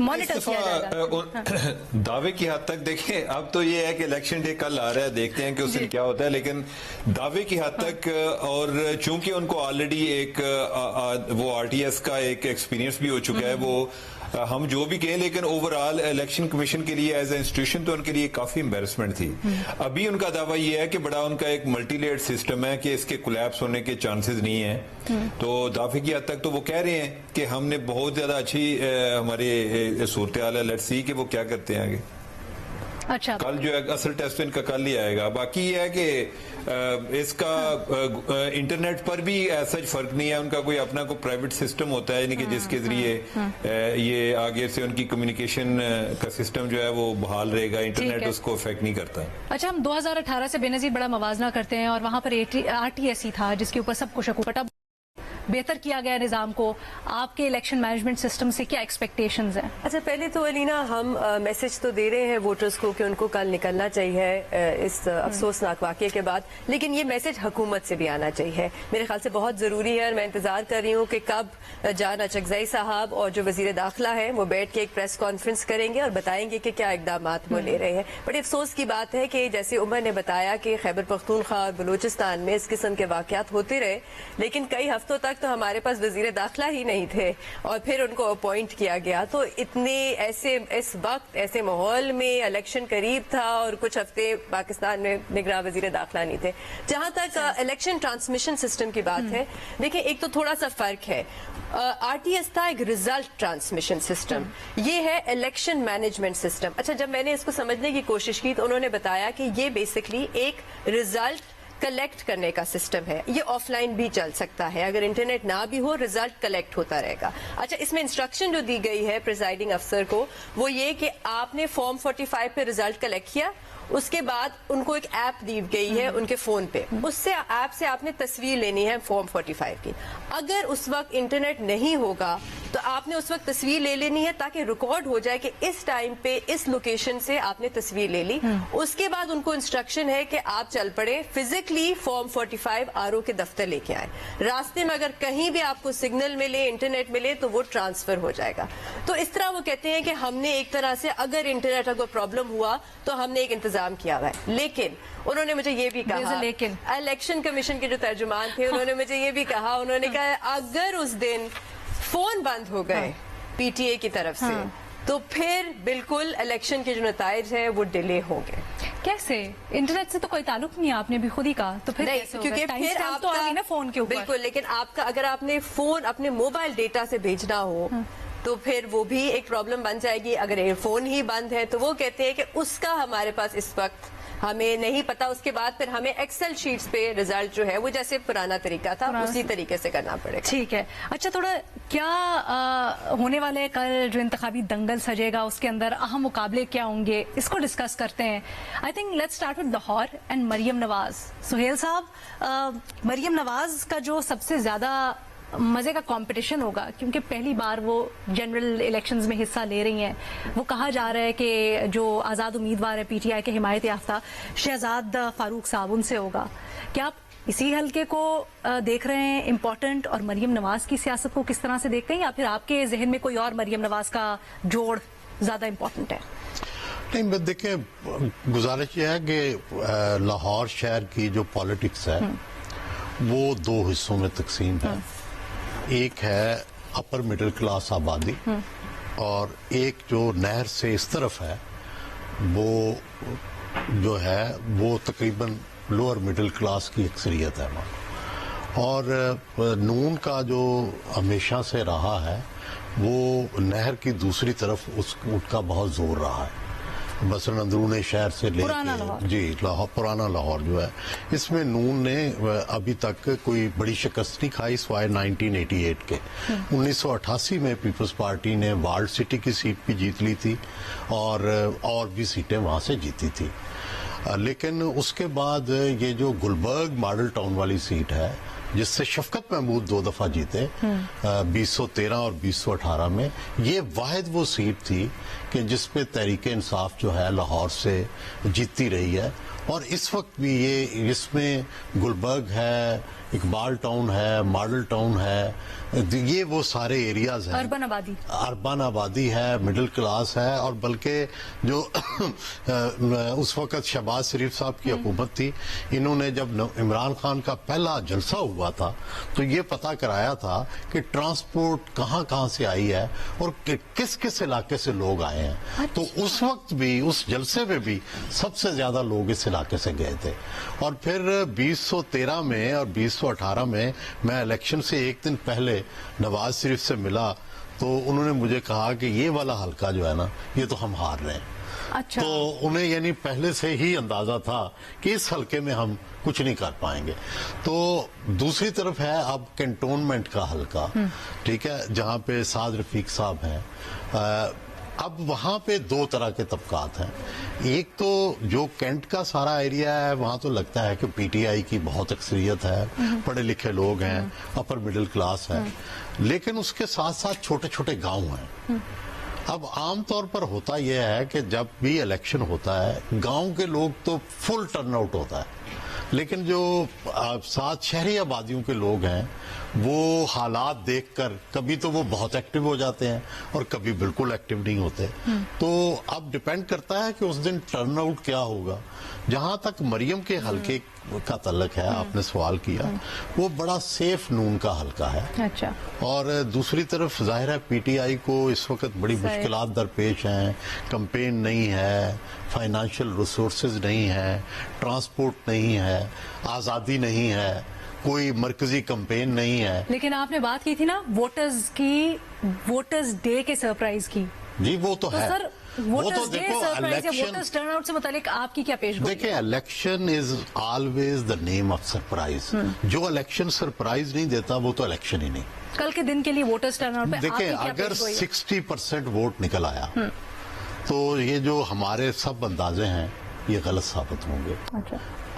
Monitor کیا جائے گا. دعوے کی حد تک دیکھیں اب تو یہ ہے کہ الیکشن ڈے کل آ رہا ہے, دیکھتے ہیں کہ اس دن کیا ہوتا ہے, لیکن دعوے کی حد تک, اور چونکہ ان کو آلریڈی ایک وہ آر ٹی ایس کا ایک ایکسپیرینس بھی ہو چکا ہے, وہ ہم جو بھی کہیں, لیکن اوور آل الیکشن کمیشن کے لیے ایز اے انسٹیٹیوشن تو ان کے لیے کافی امبیرسمنٹ تھی. ابھی ان کا دعویٰ یہ ہے کہ بڑا ان کا ایک ملٹی لیئرڈ سسٹم ہے کہ اس کے کولیپس ہونے کے چانسز نہیں ہیں. تو دعوے کی حد تک تو وہ کہہ رہے ہیں کہ ہم نے بہت زیادہ اچھی ہماری صورتحال ہے, لیٹس سی کہ وہ کیا کرتے ہیں آگے. اچھا, کل جو ہے اصل ٹیسٹ ان کا کل ہی آئے گا. باقی یہ ہے کہ اس کا انٹرنیٹ پر بھی ایسا فرق نہیں ہے, ان کا کوئی اپنا کوئی پرائیویٹ سسٹم ہوتا ہے, یعنی کہ جس کے ذریعے یہ آگے سے ان کی کمیونیکیشن کا سسٹم جو ہے وہ بحال رہے گا, انٹرنیٹ اس کو افیکٹ نہیں کرتا. اچھا, ہم 2018 سے بے نظیر بڑا موازنہ کرتے ہیں اور وہاں پر آر ٹی ایس ہی تھا جس کے اوپر سب کو شک پٹا, بہتر کیا گیا نظام کو. آپ کے الیکشن مینجمنٹ سسٹم سے کیا ایکسپیکٹیشنز ہیں؟ اچھا, پہلے تو علینا ہم میسج تو دے رہے ہیں ووٹرز کو کہ ان کو کل نکلنا چاہیے اس افسوسناک واقعے کے بعد, لیکن یہ میسج حکومت سے بھی آنا چاہیے. میرے خیال سے بہت ضروری ہے, اور میں انتظار کر رہی ہوں کہ کب جان اچکزئی صاحب اور جو وزیر داخلہ ہیں وہ بیٹھ کے ایک پریس کانفرنس کریں گے اور بتائیں گے کہ کیا اقدامات وہ لے رہے ہیں. بڑے افسوس کی بات ہے کہ جیسے عمر نے بتایا کہ خیبر پختونخوا اور بلوچستان میں اس قسم کے واقعات ہوتے رہے, لیکن کئی ہفتوں تک تو ہمارے پاس وزیر داخلہ ہی نہیں تھے اور پھر ان کو اپوائنٹ کیا گیا. تو اتنے اس وقت ایسے ماحول میں الیکشن قریب تھا اور کچھ ہفتے پاکستان میں نگراں وزیر داخلہ نہیں تھے. جہاں تک الیکشن ٹرانسمیشن سسٹم کی بات ہے, دیکھیں ایک تو تھوڑا سا فرق ہے. آر ٹی ایس تھا ایک ریزلٹ ٹرانسمیشن سسٹم, یہ ہے الیکشن مینجمنٹ سسٹم. اچھا, جب میں نے اس کو سمجھنے کی کوشش کی تو انہوں نے بتایا کہ یہ بیسکلی ایک ریزلٹ کلیکٹ کرنے کا سسٹم ہے. یہ آف لائن بھی چل سکتا ہے, اگر انٹرنیٹ نہ بھی ہو ریزلٹ کلیکٹ ہوتا رہے گا. اچھا, اس میں انسٹرکشن جو دی گئی ہے پریزائڈنگ افسر کو وہ یہ کہ آپ نے فارم 45 پہ ریزلٹ کلیکٹ کیا, اس کے بعد ان کو ایک ایپ دی گئی ہے ان کے فون پہ, اس سے ایپ سے آپ نے تصویر لینی ہے فارم 45 کی. اگر اس وقت انٹرنیٹ نہیں ہوگا تو آپ نے اس وقت تصویر لے لینی ہے تاکہ ریکارڈ ہو جائے کہ اس ٹائم پہ اس لوکیشن سے آپ نے تصویر لے لی. اس کے بعد ان کو انسٹرکشن ہے کہ آپ چل پڑے فزیکلی فارم 45 آر او کے دفتر لے کے آئے. راستے میں اگر کہیں بھی آپ کو سگنل ملے, انٹرنیٹ ملے تو وہ ٹرانسفر ہو جائے گا. تو اس طرح وہ کہتے ہیں کہ ہم نے ایک طرح سے اگر انٹرنیٹ کا کوئی پرابلم ہوا تو ہم نے ایک انتظام کیا ہوا ہے. لیکن انہوں نے مجھے یہ بھی کہا, الیکشن کمیشن کے جو ترجمان تھے انہوں نے مجھے یہ بھی کہا, انہوں نے کہا اگر اس دن فون بند ہو گئے پی ٹی اے کی طرف سے تو پھر بالکل الیکشن کے جو نتائج ہیں وہ ڈیلے ہوں گے. کیسے؟ انٹرنیٹ سے تو کوئی تعلق نہیں ہے, آپ نے بھی خود ہی کہا. تو پھر کیونکہ پھر آپ تو آگے نا فون کے اوپر, بالکل, لیکن آپ کا اگر آپ نے فون اپنے موبائل ڈیٹا سے بھیجنا ہو تو پھر وہ بھی ایک پرابلم بن جائے گی. اگر ایئر فون ہی بند ہے تو وہ کہتے ہیں کہ اس کا ہمارے پاس اس وقت ہمیں نہیں پتا. اس کے بعد پھر ہمیں ایکسل شیٹس پہ ریزلٹ جو ہے وہ جیسے پرانا طریقہ تھا اسی طریقے سے کرنا پڑے گا. ٹھیک ہے. اچھا, تھوڑا کیا ہونے والے کل جو انتخابی دنگل سجے گا اس کے اندر اہم مقابلے کیا ہوں گے, اس کو ڈسکس کرتے ہیں. I think let's start with Lahore and Maryam Nawaz. Sohail صاحب, مریم نواز کا جو سب سے زیادہ مزے کا کمپٹیشن ہوگا کیونکہ پہلی بار وہ جنرل الیکشنز میں حصہ لے رہی ہیں. وہ کہا جا رہا ہے کہ جو آزاد امیدوار ہے پی ٹی آئی کے حمایت یافتہ شہزاد فاروق صاحب, ان سے ہوگا. کیا آپ اسی حلقے کو دیکھ رہے ہیں امپورٹنٹ, اور مریم نواز کی سیاست کو کس طرح سے دیکھتے ہیں, یا پھر آپ کے ذہن میں کوئی اور مریم نواز کا جوڑ زیادہ امپورٹنٹ ہے؟ نہیں, دیکھیں, گزارش یہ ہے کہ لاہور شہر کی جو پالیٹکس ہے وہ دو حصوں میں تقسیم ہے. ایک ہے اپر مڈل کلاس آبادی, اور ایک جو نہر سے اس طرف ہے وہ جو ہے وہ تقریباً لوور مڈل کلاس کی اکثریت ہے. اور نون کا جو ہمیشہ سے رہا ہے وہ نہر کی دوسری طرف اس کا بہت زور رہا ہے. مثلا اندرون شہر سے لے کے جی لاہور, پرانا لاہور جو ہے, اس میں نون نے ابھی تک کوئی بڑی شکست نہیں کھائی سوائے 1988 کے. 1988 میں پیپلز پارٹی نے وارڈ سٹی کی سیٹ بھی جیت لی تھی اور بھی سیٹیں وہاں سے جیتی تھی. لیکن اس کے بعد یہ جو گلبرگ ماڈل ٹاؤن والی سیٹ ہے جس سے شفقت محمود 2 دفعہ جیتے 2013 اور 2018 میں. یہ واحد وہ سیٹ تھی کہ جس پہ تحریک انصاف جو ہے لاہور سے جیتتی رہی ہے, اور اس وقت بھی یہ اس میں گلبرگ ہے, اقبال ٹاؤن ہے, ماڈل ٹاؤن ہے, یہ وہ سارے ایریاز ہیں, اربن آبادی ہے, مڈل کلاس ہے. اور بلکہ جو اس وقت شہباز شریف صاحب کی حکومت تھی, انہوں نے جب عمران خان کا پہلا جلسہ ہوا تھا تو یہ پتہ کرایا تھا کہ ٹرانسپورٹ کہاں کہاں سے آئی ہے اور کس کس علاقے سے لوگ آئے ہیں. تو اس وقت بھی, اس جلسے میں بھی سب سے زیادہ لوگ اس علاقے سے گئے تھے. اور پھر 2013 میں اور 2018 میں الیکشن سے ایک دن پہلے نواز شریف سے ملا تو انہوں نے مجھے کہا کہ یہ والا حلقہ جو ہے نا, یہ تو ہم ہار رہے ہیں. اچھا. تو انہیں یعنی پہلے سے ہی اندازہ تھا کہ اس حلقے میں ہم کچھ نہیں کر پائیں گے. تو دوسری طرف ہے اب کینٹونمنٹ کا حلقہ, ٹھیک ہے, جہاں پہ سعد رفیق صاحب ہیں. اب وہاں پہ 2 طرح کے طبقات ہیں. ایک تو جو کینٹ کا سارا ایریا ہے وہاں تو لگتا ہے کہ پی ٹی آئی کی بہت اکثریت ہے, پڑھے لکھے لوگ ہیں, اپر مڈل کلاس ہے, لیکن اس کے ساتھ ساتھ چھوٹے چھوٹے گاؤں ہیں. اب عام طور پر ہوتا یہ ہے کہ جب بھی الیکشن ہوتا ہے گاؤں کے لوگ تو فل ٹرن آؤٹ ہوتا ہے, لیکن جو ساتھ شہری آبادیوں کے لوگ ہیں وہ حالات دیکھ کر کبھی تو وہ بہت ایکٹیو ہو جاتے ہیں اور کبھی بالکل ایکٹیو نہیں ہوتے. تو اب ڈیپینڈ کرتا ہے کہ اس دن ٹرن آؤٹ کیا ہوگا. جہاں تک مریم کے حلقے کا تعلق ہے, آپ نے سوال کیا, وہ بڑا سیف نون کا حلقہ ہے. اچھا. اور دوسری طرف ظاہر ہے پی ٹی آئی کو اس وقت بڑی مشکلات درپیش ہیں, کمپین نہیں ہے, فائنانشیل ریسورسز نہیں ہے, ٹرانسپورٹ نہیں ہے, آزادی نہیں ہے, کوئی مرکزی کمپین نہیں ہے. لیکن آپ نے بات کی تھی نا ووٹرز ڈے کے سرپرائز کی. جی وہ تو ہے. سر وہ تو دیکھو ووٹرز ٹرن آؤٹ سے متعلق آپ کی کیا پیش گوئی؟ دیکھیں, election is always the name of surprise. جو الیکشن سرپرائز نہیں دیتا وہ تو الیکشن ہی نہیں. کل کے دن کے لیے ووٹرز ٹرن آؤٹ پہ دیکھیں, اگر 60% ووٹ نکل آیا تو یہ جو ہمارے سب اندازے ہیں یہ غلط ثابت ہوں گے.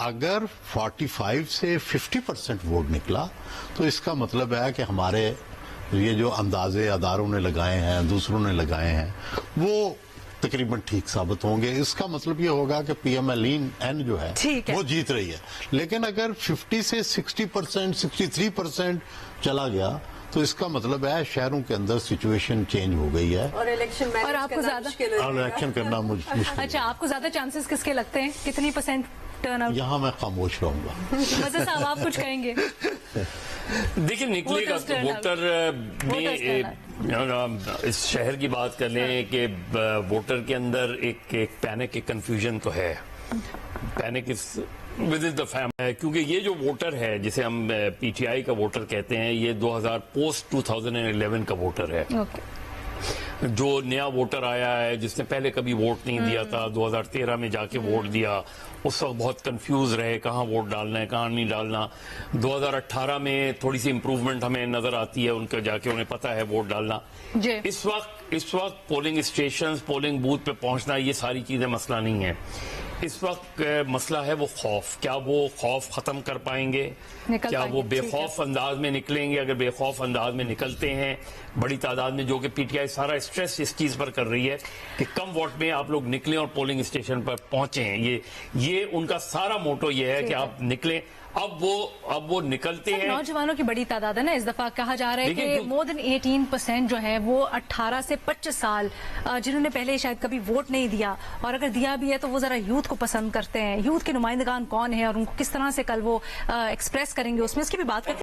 اگر 45 سے 50% ووٹ نکلا تو اس کا مطلب ہے کہ ہمارے یہ جو اندازے اداروں نے لگائے ہیں, دوسروں نے لگائے ہیں, وہ تقریباً ٹھیک ثابت ہوں گے. اس کا مطلب یہ ہوگا کہ پی ایم ایل این جو ہے وہ جیت رہی ہے. لیکن اگر 50 سے 60%, 63% چلا گیا تو اس کا مطلب ہے شہروں کے اندر سچویشن چینج ہو گئی ہے اور الیکشن کرنا مشکل. اچھا, آپ کو زیادہ چانسز کس کے لگتے ہیں, کتنی پرسنٹ ٹرن آؤٹ؟ یہاں میں خاموش رہوں گا. وزیر صاحب آپ کچھ کہیں گے؟ دیکھیں, نکلے گا ووٹر میں. اس شہر کی بات کر لیں کہ ووٹر کے اندر ایک پینک, ایک کنفیوژن تو ہے. Panic with in the family, کیونکہ یہ جو ووٹر ہے جسے ہم پی ٹی آئی کا ووٹر کہتے ہیں, یہ 2011 کا ووٹر ہے. جو نیا ووٹر آیا ہے جس نے پہلے کبھی ووٹ نہیں دیا تھا, 2013 میں جا کے ووٹ دیا, اس وقت بہت کنفیوز رہے کہاں ووٹ ڈالنا ہے کہاں نہیں ڈالنا. 2018 میں تھوڑی سی امپروومنٹ ہمیں نظر آتی ہے, ان کا جا کے انہیں پتا ہے ووٹ ڈالنا. اس وقت پولنگ اسٹیشنز, پولنگ بوتھ پہ پہنچنا, یہ ساری چیزیں مسئلہ نہیں ہے. اس وقت مسئلہ ہے وہ خوف. کیا وہ خوف ختم کر پائیں گے؟ کیا وہ بے خوف انداز میں نکلیں گے؟ اگر بے خوف انداز میں نکلتے ہیں بڑی تعداد میں, جو کہ پی ٹی آئی سارا اسٹریس اس چیز پر کر رہی ہے کہ کم ووٹ میں آپ لوگ نکلیں اور پولنگ اسٹیشن پر پہنچیں, یہ ان کا سارا موٹو یہ ہے کہ آپ نکلیں. اب وہ نکلتے ہیں. نوجوانوں کی بڑی تعداد ہے نا اس دفعہ, کہا جا رہا ہے کہ مور دین 18% جو ہے وہ 18 سے 25 سال جنہوں نے پہلے شاید کبھی ووٹ نہیں دیا, اور اگر دیا بھی ہے تو وہ ذرا یوتھ کو پسند کرتے ہیں. یوتھ کے نمائندگان کون ہیں اور ان کو کس طرح سے کل وہ ایکسپریس کریں گے, اس میں اس کی بھی بات کرتے ہیں.